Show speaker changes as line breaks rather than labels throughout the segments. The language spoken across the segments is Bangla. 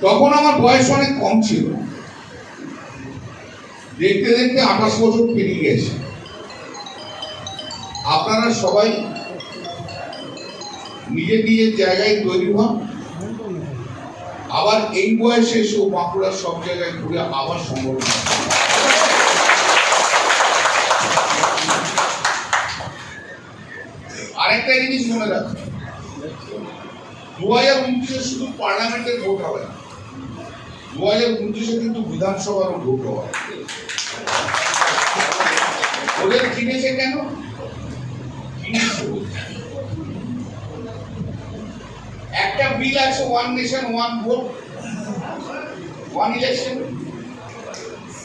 তখন আমার বয়স অনেক কম ছিল, দেখতে দেখতে 28 বছর পেরিয়ে গেছে। আপনারা সবাই নিজের নিজের জায়গায় তৈরি হন, আবার এই বয়সে এসেও বাঁকুড়ার সব জায়গায় ঘুরে আবার সম্ভব। আরেকটা জিনিস মনে রাখবেন, 2029 শুধু পার্লামেন্টের ভোট হবে না, 2029 কিন্তু বিধানসভারও ভোট হবে। ওদের কিনেছে কেন? একটা বিল আছে, one nation one vote one election,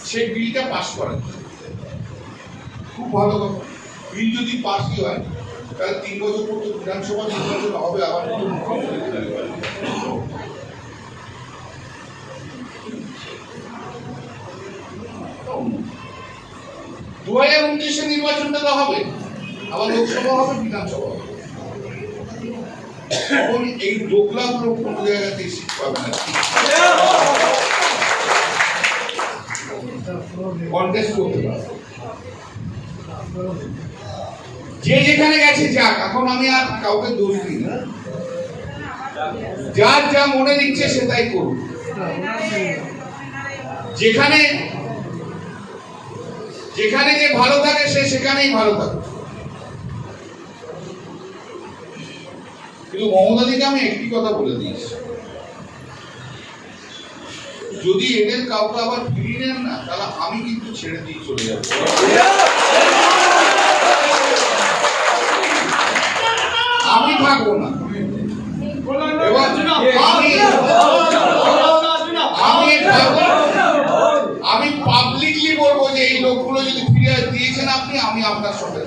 সেই বিলটা পাস করা খুব ভালো কথা। বিল যদি পাসই হয় তাহলে 3 বছর পর তো বিধানসভা নির্বাচন হবে, আবার 2029 নির্বাচনটা তো হবে, আবার লোকসভা হবে, বিধানসভা হবে। তখন এই দোকলাগুলো কোনো জায়গাতে শিখ পাবে না, কন্টেস্ট করতে পারবে। যে যেখানে গেছে যাক, এখন আমি আর কাউকে দোষ দিই না, যার যা মনে দিচ্ছে সে তাই করুন। যেখানে যেখানে যে ভালো থাকে সে সেখানেই ভালো থাকে। কিন্তু মমতাদিকে আমি একটি কথা বলে দিয়েছি, যদি এদের কাউকে আবার ফিরিয়ে নেন না, তাহলে আমি কিন্তু ছেড়ে দিয়ে চলে যাব। আমি থাকবো না। আমি পাবলিকলি বলবো যে এই লোকগুলো যদি ফিরে দিয়েছেন আপনি, আমি আপনার সঙ্গে।